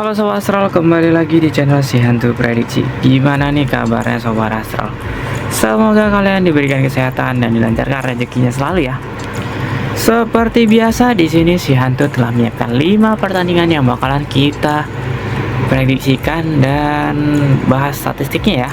Halo Sobat Astral, kembali lagi di channel Si Hantu Prediksi. Gimana nih kabarnya Sobat Astral? Semoga kalian diberikan kesehatan dan dilancarkan rezekinya selalu ya. Seperti biasa di sini Si Hantu telah menyiapkan 5 pertandingan yang bakalan kita prediksikan dan bahas statistiknya ya.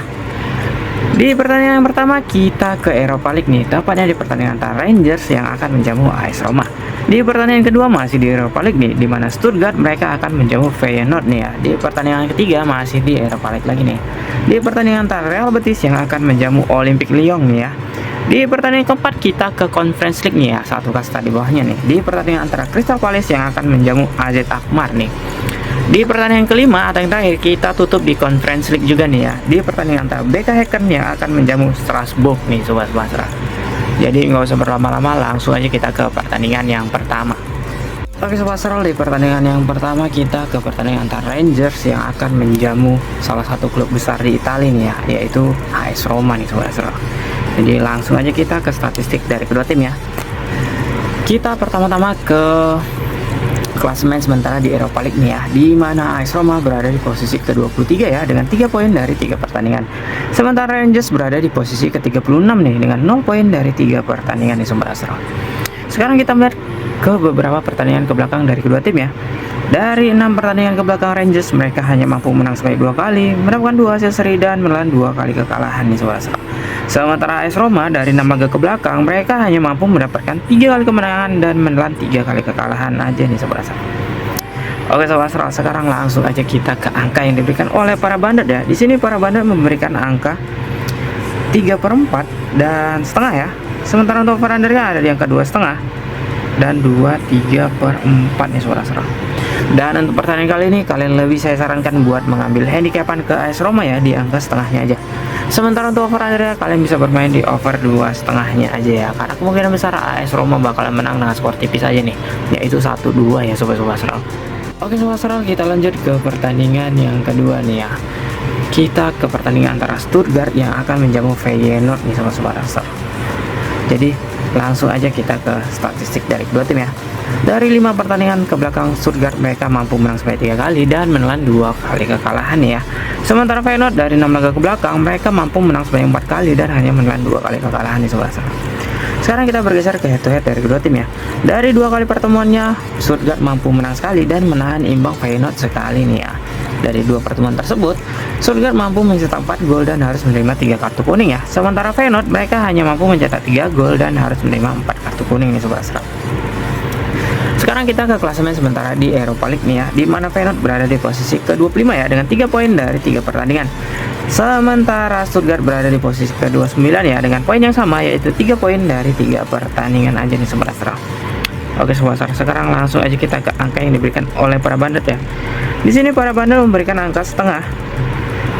Di pertandingan yang pertama kita ke Europa League nih, tepatnya di pertandingan antara Rangers yang akan menjamu AS Roma. Di pertandingan kedua masih di Europa League nih, di mana Stuttgart mereka akan menjamu Feyenoord nih ya. Di pertandingan ketiga masih di Europa League lagi nih. Di pertandingan antara Real Betis yang akan menjamu Olympique Lyon nih ya. Di pertandingan keempat kita ke Conference League nih ya, satu kasta di bawahnya nih. Di pertandingan antara Crystal Palace yang akan menjamu AZ Alkmaar nih. Di pertandingan kelima atau yang terakhir kita tutup di Conference League juga nih ya. Di pertandingan antara BK Häcken yang akan menjamu Strasbourg nih Sobat Basra. Jadi nggak usah berlama-lama, langsung aja kita ke pertandingan yang pertama. Oke Sobat Basra, di pertandingan yang pertama kita ke pertandingan antara Rangers yang akan menjamu salah satu klub besar di Italia nih ya, yaitu AS Roma nih Sobat Basra. Jadi langsung aja kita ke statistik dari kedua tim ya. Kita pertama-tama ke klasemen sementara di Europa League nih ya, di mana AS Roma berada di posisi ke-23 ya dengan 3 poin dari 3 pertandingan. Sementara Rangers berada di posisi ke-36 nih dengan 0 poin dari 3 pertandingan nih Sobat Astral. Sekarang kita melihat ke beberapa pertandingan ke belakang dari kedua tim ya. Dari 6 pertandingan ke belakang Rangers mereka hanya mampu menang sebanyak 2 kali, mendapatkan 2 hasil seri dan menelan 2 kali kekalahan nih Sobat Astral. Sementara AS Roma dari 6 laga ke belakang mereka hanya mampu mendapatkan 3 kali kemenangan dan menelan 3 kali kekalahan aja nih Sobat Astral. Oke Sobat Astral, sekarang langsung aja kita ke angka yang diberikan oleh para bandit ya. Di sini para bandit memberikan angka 3/4 dan setengah ya. Sementara untuk over-undernya ada di angka 2,5 dan 23/4 nih Sobat Astral. Dan untuk pertandingan kali ini kalian lebih saya sarankan buat mengambil handicapan ke AS Roma ya di angka setengahnya aja. Sementara untuk over undernya kalian bisa bermain di over 2,5-nya aja ya, karena kemungkinan besar AS Roma bakalan menang dengan skor tipis aja nih, yaitu 1-2 ya Sobat-Sobat Astral. Oke Sobat Astral, kita lanjut ke pertandingan yang kedua nih ya. Kita ke pertandingan antara Stuttgart yang akan menjamu Feyenoord nih Sobat-Sobat Astral. Jadi langsung aja kita ke statistik dari kedua tim ya. Dari 5 pertandingan ke belakang Stuttgart mereka mampu menang sampai 3 kali dan menelan 2 kali kekalahan ya. Sementara Feyenoord dari 6 laga ke belakang mereka mampu menang sebanyak 4 kali dan hanya menelan 2 kali kekalahan nih Sobat Astral. Sekarang kita bergeser ke head to head dari kedua tim ya. Dari 2 kali pertemuannya Stuttgart mampu menang sekali dan menahan imbang Feyenoord sekali nih ya. Dari 2 pertemuan tersebut Stuttgart mampu mencetak 4 gol dan harus menerima 3 kartu kuning ya. Sementara Feyenoord mereka hanya mampu mencetak 3 gol dan harus menerima 4 kartu kuning nih Sobat Astral. Sekarang kita ke klasemen sementara di Europa League nih ya, di mana Feyenoord berada di posisi ke-25 ya dengan 3 poin dari 3 pertandingan. Sementara Stuttgart berada di posisi ke-29 ya dengan poin yang sama, yaitu 3 poin dari 3 pertandingan aja nih Sobat Astral. Oke Sobat Astral, sekarang langsung aja kita ke angka yang diberikan oleh para bandit ya. Di sini para bandit memberikan angka setengah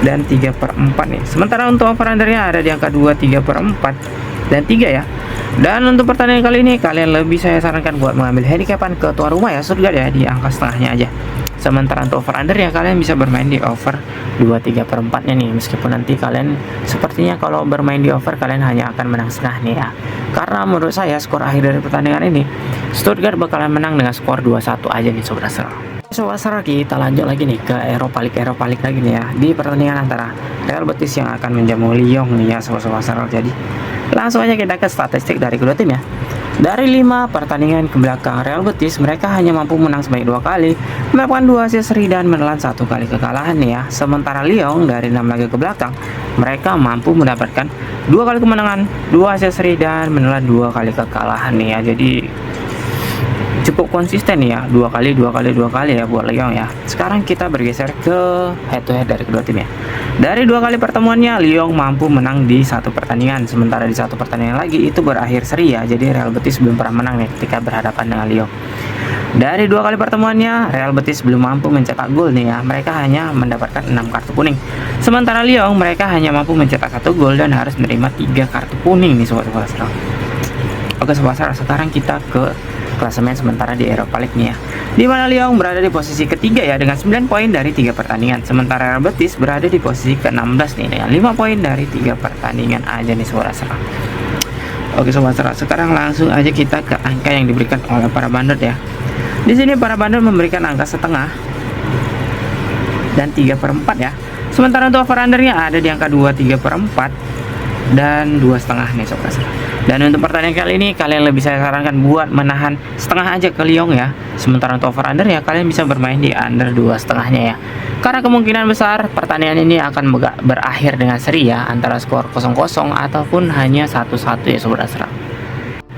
dan 3/4 nih. Sementara untuk over-undernya ada di angka 2, 3/4 dan 3 ya. Dan untuk pertandingan kali ini kalian lebih saya sarankan buat mengambil handicapan ke tuan rumah ya Stuttgart ya di angka setengahnya aja. Sementara untuk over under ya kalian bisa bermain di over 2, 3/4 nya nih, meskipun nanti kalian sepertinya kalau bermain di over kalian hanya akan menang setengah nih ya. Karena menurut saya skor akhir dari pertandingan ini Stuttgart bakalan menang dengan skor 2-1 aja nih Sobat Astral. Sobat Astral, kita lanjut lagi nih ke Europa League lagi nih ya, di pertandingan antara Real Betis yang akan menjamu Lyon nih ya Sobat Astral. Jadi langsung aja kita ke statistik dari kedua tim ya. Dari 5 pertandingan ke belakang Real Betis mereka hanya mampu menang sebanyak 2 kali, mendapatkan 2 hasil seri dan menelan 1 kali kekalahan nih ya. Sementara Lyon dari 6 laga ke belakang mereka mampu mendapatkan 2 kali kemenangan, 2 hasil seri dan menelan 2 kali kekalahan nih ya. Jadi cukup konsisten ya, 2 kali ya buat Lyon ya. Sekarang kita bergeser ke head to head dari kedua tim ya. Dari 2 kali pertemuannya Lyon mampu menang di 1 pertandingan, sementara di 1 pertandingan lagi itu berakhir seri ya. Jadi Real Betis belum pernah menang nih ketika berhadapan dengan Lyon. Dari 2 kali pertemuannya Real Betis belum mampu mencetak gol nih ya. Mereka hanya mendapatkan 6 kartu kuning. Sementara Lyon mereka hanya mampu mencetak 1 gol dan harus menerima 3 kartu kuning nih Sobat Astral. Oke Sobat Astral, sekarang kita ke klasemen sementara di Europa League nih ya, di mana Lyon berada di posisi ketiga ya dengan 9 poin dari 3 pertandingan. Sementara Real Betis berada di posisi ke-16 nih dengan 5 poin dari 3 pertandingan aja nih Sobat Astral. Oke Sobat Astral, sekarang langsung aja kita ke angka yang diberikan oleh para bandit ya. Di sini para bandit memberikan angka setengah dan 3/4 ya. Sementara untuk over undernya ada di angka 2,3/4 dan 2,5 nih sobat astral. Dan untuk pertandingan kali ini kalian lebih saya sarankan buat menahan setengah aja ke Lyon ya. Sementara untuk over under ya kalian bisa bermain di under 2,5-nya ya. Karena kemungkinan besar pertandingan ini akan berakhir dengan seri ya, antara skor 0-0 ataupun hanya 1-1 ya sobat astral.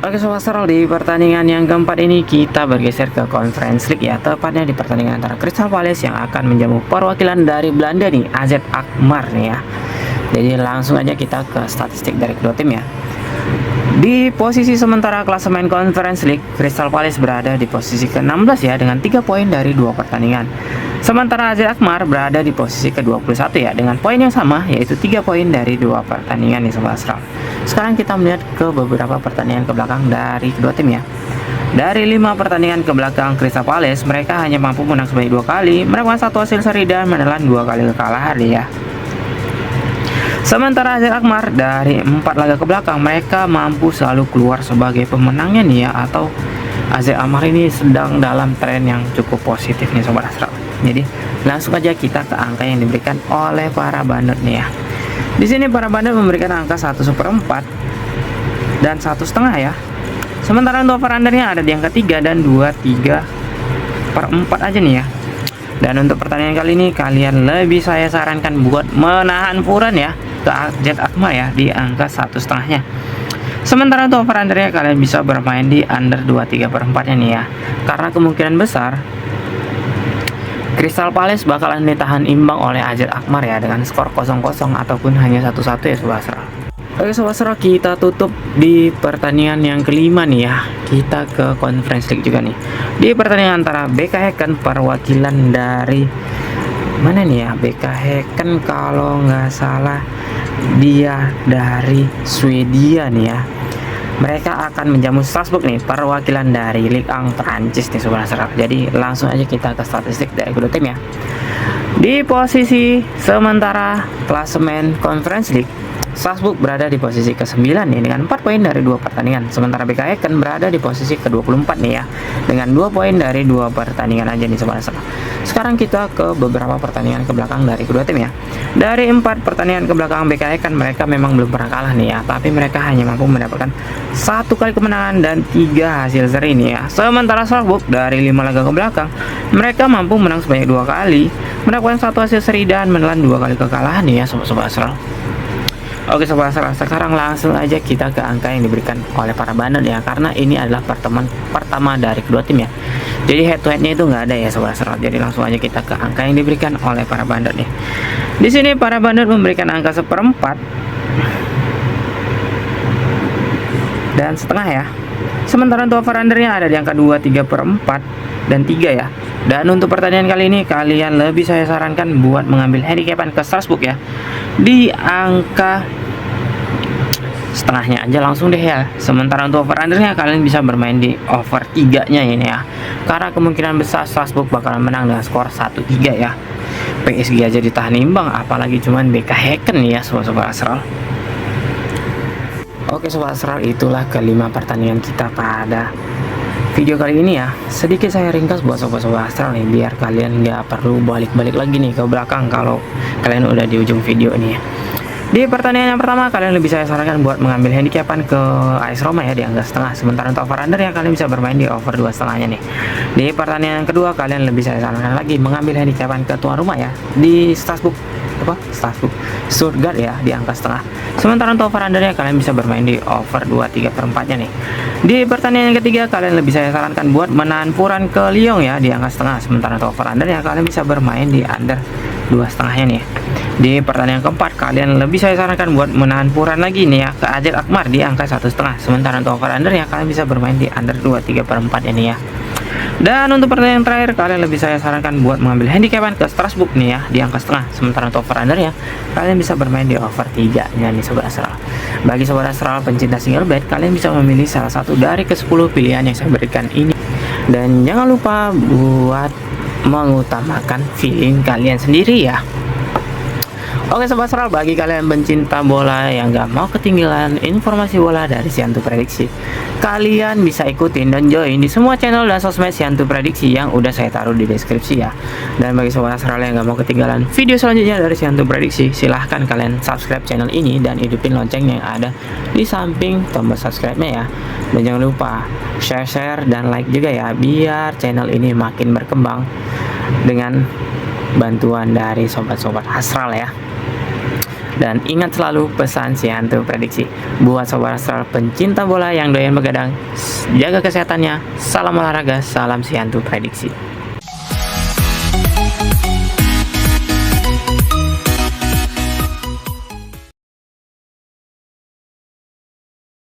Oke sobat astral, di pertandingan yang keempat ini kita bergeser ke Conference League ya, tepatnya di pertandingan antara Crystal Palace yang akan menjamu perwakilan dari Belanda nih, AZ Alkmaar nih ya. Jadi langsung aja kita ke statistik dari kedua tim ya. Di posisi sementara klasemen Conference League, Crystal Palace berada di posisi ke-16 ya dengan 3 poin dari 2 pertandingan. Sementara AZ Alkmaar berada di posisi ke-21 ya dengan poin yang sama, yaitu 3 poin dari 2 pertandingan nih sobat astral. Sekarang kita melihat ke beberapa pertandingan ke belakang dari kedua tim ya. Dari 5 pertandingan ke belakang Crystal Palace, mereka hanya mampu menang sebanyak 2 kali, melakukan 1 hasil seri dan menelan 2 kali kekalahan ya. Sementara AZ Alkmaar dari 4 laga ke belakang mereka mampu selalu keluar sebagai pemenangnya nih ya, atau AZ Alkmaar ini sedang dalam tren yang cukup positif nih sobat astral. Jadi langsung aja kita ke angka yang diberikan oleh para bandit nih ya. Di sini para bandit memberikan angka 1/4 dan 1,5 ya. Sementara untuk over undernya ada di angka 3 dan 2,3/4 aja nih ya. Dan untuk pertandingan kali ini kalian lebih saya sarankan buat menahan puran ya ke AZ Alkmaar ya di angka 1,5-nya. Sementara untuk over undernya kalian bisa bermain di under 2,3/4-nya nih ya. Karena kemungkinan besar Crystal Palace bakalan ditahan imbang oleh AZ Alkmaar ya dengan skor 0-0 ataupun hanya 1-1 ya sobat astral. Oke sobat astral, kita tutup di pertandingan yang kelima nih ya. Kita ke Conference League juga nih. Di pertandingan antara BK Häcken perwakilan dari mana nih ya, BK Häcken kalau nggak salah dia dari Swedia nih ya. Mereka akan menjamu Strasbourg nih, perwakilan dari Ligue 1 Prancis nih sobat astral. Jadi langsung aja kita ke statistik dari kedua tim ya. Di posisi sementara klasemen Conference League, Strasbourg berada di posisi ke-9 nih dengan 4 poin dari 2 pertandingan. Sementara BK Häcken berada di posisi ke-24 nih ya dengan 2 poin dari 2 pertandingan aja nih sobat astral. Sekarang kita ke beberapa pertandingan ke belakang dari kedua tim ya. Dari 4 pertandingan ke belakang BK Häcken mereka memang belum pernah kalah nih ya, tapi mereka hanya mampu mendapatkan 1 kali kemenangan dan 3 hasil seri nih ya. Sementara Strasbourg dari 5 laga ke belakang mereka mampu menang sebanyak 2 kali, mendapatkan 1 hasil seri dan menelan 2 kali kekalahan nih ya sobat-sobat astral. Oke sobat astral, sekarang langsung aja kita ke angka yang diberikan oleh para bandit ya, karena ini adalah pertemuan pertama dari kedua tim ya. Jadi head to headnya itu nggak ada ya sobat astral. Jadi langsung aja kita ke angka yang diberikan oleh para bandit nih. Di sini para bandit memberikan angka 1/4 dan setengah ya. Sementara untuk over undernya ada di angka 2,3/4 dan 3 ya. Dan untuk pertandingan kali ini kalian lebih saya sarankan buat mengambil handicapan ke Strasbourg ya di angka setengahnya aja langsung deh ya. Sementara untuk over undernya kalian bisa bermain di over 3-nya ini ya, karena kemungkinan besar Strasbourg bakalan menang dengan skor 1-3 ya. PSG aja ditahan imbang, apalagi cuman BK Häcken ya sobat-sobat astral. Oke sobat astral, itulah kelima pertandingan kita pada video kali ini ya. Sedikit saya ringkas buat sobat-sobat astral nih, biar kalian nggak perlu balik-balik lagi nih ke belakang kalau kalian udah di ujung video ini ya. Di pertandingan yang pertama kalian lebih saya sarankan buat mengambil handicapan ke AS Roma ya di angka setengah. Sementara untuk over under ya kalian bisa bermain di over 2,5-nya nih. Di pertandingan yang kedua kalian lebih saya sarankan lagi mengambil handicapan ke tuan rumah ya di Stuttgart ya di angka setengah. Sementara untuk over undernya kalian bisa bermain di over 2,3/4-nya nih. Di pertandingan yang ketiga kalian lebih saya sarankan buat menahan puran ke Lyon ya di angka setengah. Sementara untuk over undernya kalian bisa bermain di under 2,5-nya nih. Di pertandingan keempat kalian lebih saya sarankan buat menahan puran lagi nih ya ke AZ Alkmaar di angka 1,5. Sementara untuk over under ya kalian bisa bermain di under 2,3/4 ini ya. Dan untuk pertandingan terakhir kalian lebih saya sarankan buat mengambil handicapan ke Strasbourg nih ya di angka setengah. Sementara untuk over under ya kalian bisa bermain di over 3-nya nih sobat astral. Bagi sobat astral pencinta single bet, kalian bisa memilih salah satu dari ke-10 pilihan yang saya berikan ini. Dan jangan lupa buat mengutamakan feeling kalian sendiri ya. Oke Sobat Astral, bagi kalian pencinta bola yang gak mau ketinggalan informasi bola dari Si Hantu Prediksi, kalian bisa ikutin dan join di semua channel dan sosmed Si Hantu Prediksi yang udah saya taruh di deskripsi ya. Dan bagi Sobat Astral yang gak mau ketinggalan video selanjutnya dari Si Hantu Prediksi, silahkan kalian subscribe channel ini dan hidupin loncengnya yang ada di samping tombol subscribe-nya ya. Dan jangan lupa share dan like juga ya, biar channel ini makin berkembang dengan bantuan dari sobat-sobat astral ya. Dan ingat selalu pesan Si Hantu Prediksi buat sobat astral pencinta bola yang doyan begadang, jaga kesehatannya, salam olahraga, salam Si Hantu Prediksi.